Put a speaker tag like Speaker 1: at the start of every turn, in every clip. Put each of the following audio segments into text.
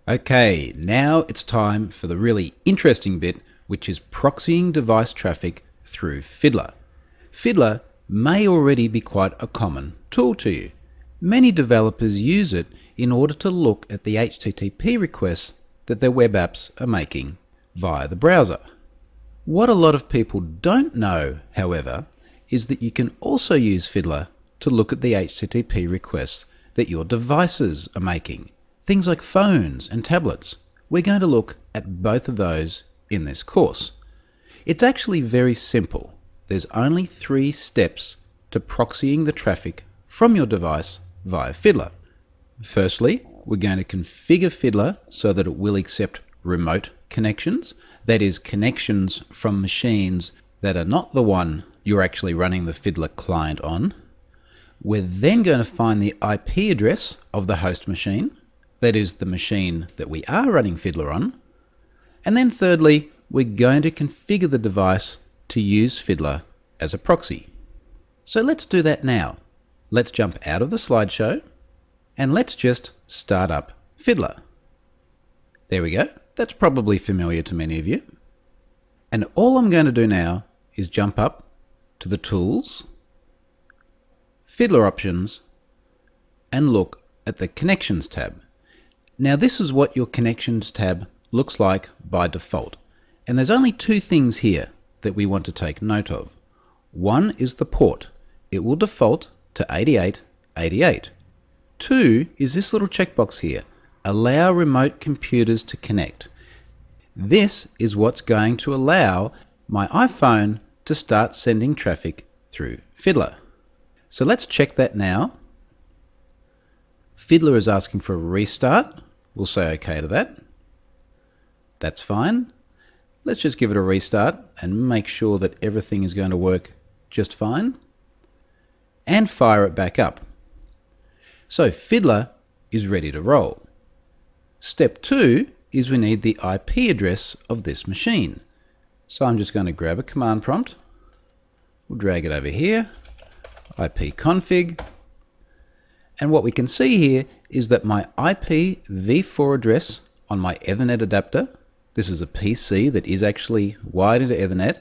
Speaker 1: Okay, now it's time for the really interesting bit, which is proxying device traffic through Fiddler. Fiddler may already be quite a common tool to you. Many developers use it in order to look at the HTTP requests that their web apps are making via the browser. What a lot of people don't know, however, is that you can also use Fiddler to look at the HTTP requests that your devices are making. Things like phones and tablets. We're going to look at both of those in this course. It's actually very simple. There's only 3 steps to proxying the traffic from your device via Fiddler. Firstly, we're going to configure Fiddler so that it will accept remote connections, that is, connections from machines that are not the one you're actually running the Fiddler client on. We're then going to find the IP address of the host machine, that is the machine that we are running Fiddler on. And then thirdly, we're going to configure the device to use Fiddler as a proxy. So let's do that now. Let's jump out of the slideshow and let's just start up Fiddler. There we go. That's probably familiar to many of you. And all I'm going to do now is jump up to the Tools, Fiddler Options, and look at the Connections tab. Now this is what your Connections tab looks like by default. And there's only 2 things here that we want to take note of. One is the port. It will default to 8888. 2 is this little checkbox here, allow remote computers to connect. This is what's going to allow my iPhone to start sending traffic through Fiddler. So let's check that now. Fiddler is asking for a restart. We'll say OK to that. That's fine. Let's just give it a restart and make sure that everything is going to work just fine. And fire it back up. So Fiddler is ready to roll. Step 2 is we need the IP address of this machine. So I'm just going to grab a command prompt. We'll drag it over here. ipconfig. And what we can see here is that my IPv4 address on my Ethernet adapter, this is a PC that is actually wired into Ethernet,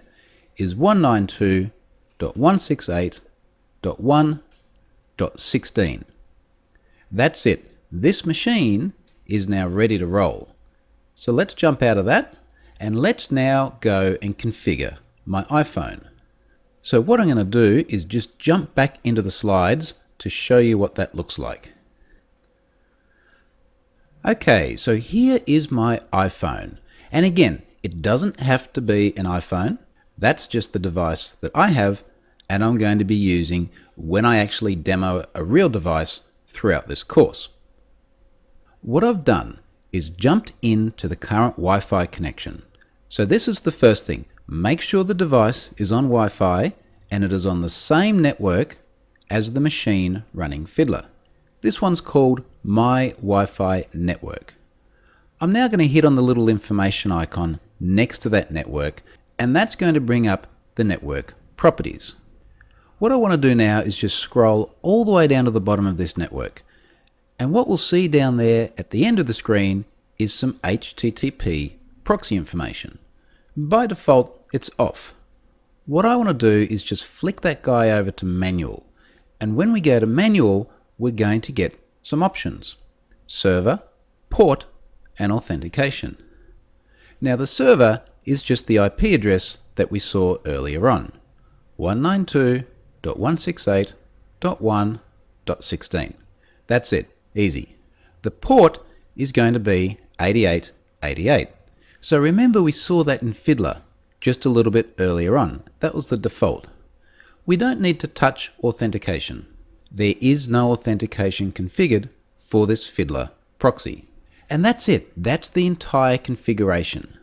Speaker 1: is 192.168.1.16. That's it. This machine is now ready to roll. So let's jump out of that and let's now go and configure my iPhone. So what I'm going to do is just jump back into the slides to show you what that looks like. Okay, so here is my iPhone. And again, it doesn't have to be an iPhone. That's just the device that I have and I'm going to be using when I actually demo a real device throughout this course. What I've done is jumped into the current Wi-Fi connection. So this is the first thing. Make sure the device is on Wi-Fi and it is on the same network as the machine running Fiddler. This one's called My Wi-Fi Network. I'm now going to hit on the little information icon next to that network, and that's going to bring up the network properties. What I want to do now is just scroll all the way down to the bottom of this network. And what we'll see down there at the end of the screen is some HTTP proxy information. By default, it's off. What I want to do is just flick that guy over to manual. And when we go to manual, we're going to get some options: server, port, and authentication. Now the server is just the IP address that we saw earlier on, 192.168.1.16. That's it, easy. The port is going to be 8888. So remember we saw that in Fiddler just a little bit earlier on. That was the default. We don't need to touch authentication. There is no authentication configured for this Fiddler proxy. And that's it. That's the entire configuration.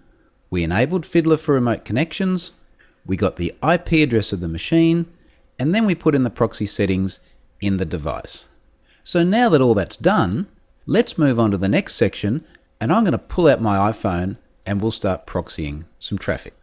Speaker 1: We enabled Fiddler for remote connections, we got the IP address of the machine, and then we put in the proxy settings in the device. So now that all that's done, let's move on to the next section, and I'm going to pull out my iPhone and we'll start proxying some traffic.